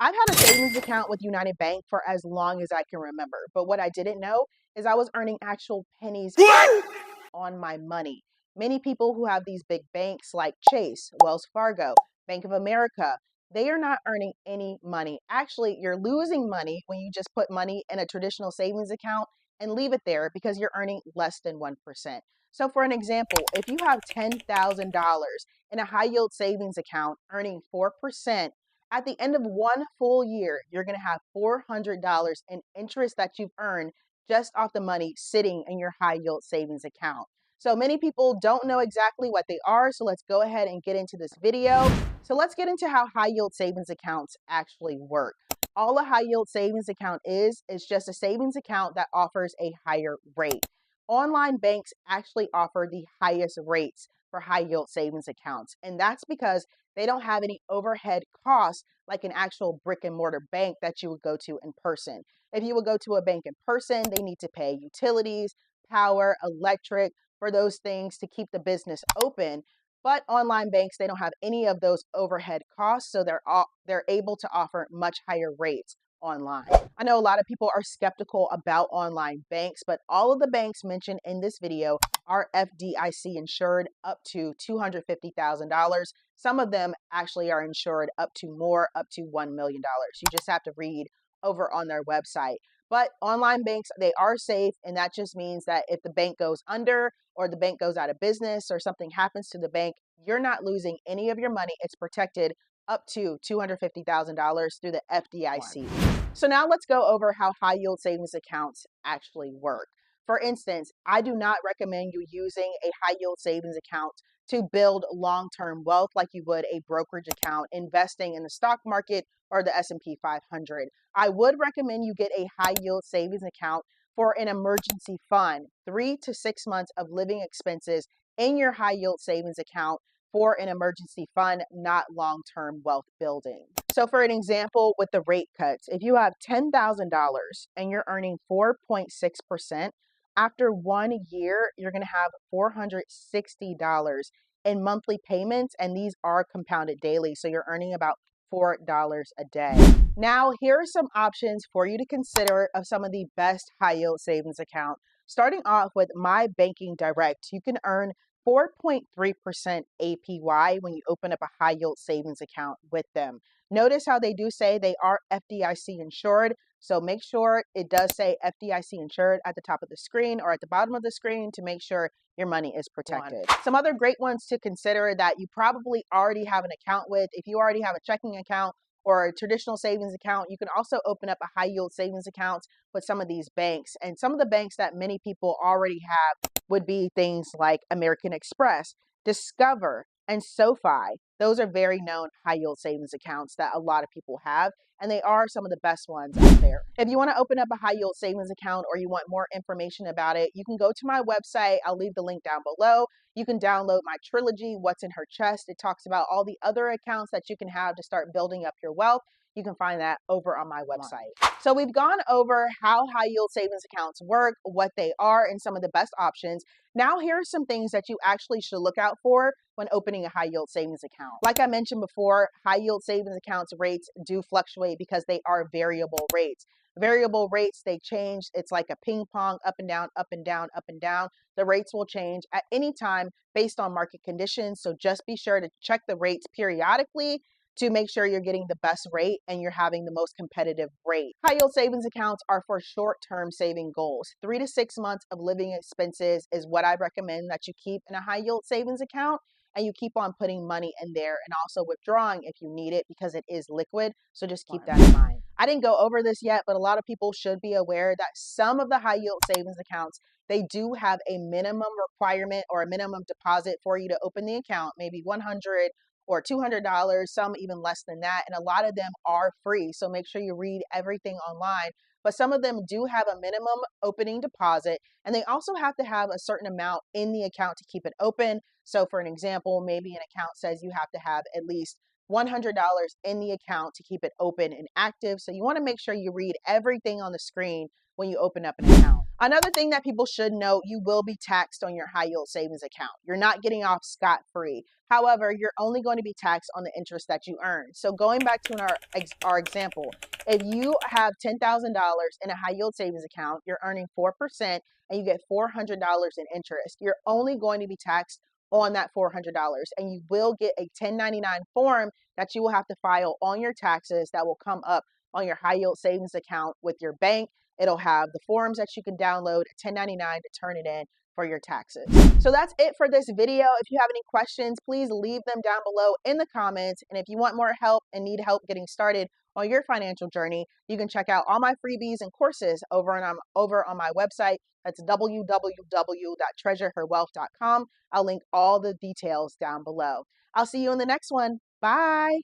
I've had a savings account with United Bank for as long as I can remember, but what I didn't know is I was earning actual pennies on my money. Many people who have these big banks like Chase, Wells Fargo, Bank of America, they are not earning any money. Actually, you're losing money when you just put money in a traditional savings account and leave it there because you're earning less than 1%. So, for an example, if you have $10,000 in a high yield savings account earning 4%, at the end of one full year, you're going to have $400 in interest that you've earned just off the money sitting in your high yield savings account. So many people don't know exactly what they are. So let's go ahead and get into this video. So let's get into how high yield savings accounts actually work. All a high yield savings account is just a savings account that offers a higher rate. Online banks actually offer the highest rates for high yield savings accounts. And that's because they don't have any overhead costs like an actual brick and mortar bank that you would go to in person. If you would go to a bank in person, they need to pay utilities, power, electric for those things to keep the business open. But online banks, they don't have any of those overhead costs, so they're able to offer much higher rates online. I know a lot of people are skeptical about online banks, but all of the banks mentioned in this video are FDIC insured up to $250,000. Some of them actually are insured up to more, up to $1 million. You just have to read over on their website. But online banks, they are safe, and that just means that if the bank goes under or the bank goes out of business or something happens to the bank, you're not losing any of your money. It's protected up to $250,000 through the FDIC. So now let's go over how high yield savings accounts actually work. For instance, I do not recommend you using a high yield savings account to build long-term wealth like you would a brokerage account investing in the stock market or the S&P 500. I would recommend you get a high yield savings account for an emergency fund, 3 to 6 months of living expenses in your high yield savings account for an emergency fund, not long-term wealth building. So for an example, with the rate cuts, if you have $10,000 and you're earning 4.6%, after 1 year, you're going to have $460 in monthly payments, and these are compounded daily. So you're earning about $4 a day. Now, here are some options for you to consider of some of the best high yield savings account. Starting off with My Banking Direct, you can earn 4.3% APY when you open up a high yield savings account with them. Notice how they do say they are FDIC insured. So make sure it does say FDIC insured at the top of the screen or at the bottom of the screen to make sure your money is protected. Some other great ones to consider that you probably already have an account with. If you already have a checking account or a traditional savings account, you can also open up a high yield savings account with some of these banks. And some of the banks that many people already have would be things like American Express, Discover, and SoFi. Those are very known high yield savings accounts that a lot of people have, and they are some of the best ones out there. If you want to open up a high yield savings account or you want more information about it, you can go to my website. I'll leave the link down below. You can download my trilogy, What's in Her Chest. It talks about all the other accounts that you can have to start building up your wealth. You can find that over on my website. So we've gone over how high yield savings accounts work, what they are, and some of the best options. Now, here are some things that you actually should look out for when opening a high yield savings account. Like I mentioned before, high yield savings accounts rates do fluctuate because they are variable rates. Variable rates, they change. It's like a ping pong, up and down, up and down, up and down. The rates will change at any time based on market conditions. So just be sure to check the rates periodically to make sure you're getting the best rate and you're having the most competitive rate. High yield savings accounts are for short-term saving goals. 3 to 6 months of living expenses is what I recommend that you keep in a high yield savings account, and you keep on putting money in there and also withdrawing if you need it because it is liquid. So just keep that in mind. I didn't go over this yet, but a lot of people should be aware that some of the high yield savings accounts, they do have a minimum requirement or a minimum deposit for you to open the account, maybe $100 or $200, some even less than that. And a lot of them are free. So make sure you read everything online. But some of them do have a minimum opening deposit, and they also have to have a certain amount in the account to keep it open. So for an example, maybe an account says you have to have at least $100 in the account to keep it open and active. So you want to make sure you read everything on the screen when you open up an account. Another thing that people should know, you will be taxed on your high yield savings account. You're not getting off scot-free. However, you're only going to be taxed on the interest that you earn. So going back to our example, if you have $10,000 in a high yield savings account, you're earning 4% and you get $400 in interest. You're only going to be taxed on that $400, and you will get a 1099 form that you will have to file on your taxes that will come up on your high yield savings account with your bank. It'll have the forms that you can download, a 1099 to turn it in for your taxes. So that's it for this video. If you have any questions, please leave them down below in the comments. And if you want more help and need help getting started on your financial journey, you can check out all my freebies and courses over on my website. That's www.treasureherwealth.com. I'll link all the details down below. I'll see you in the next one. Bye.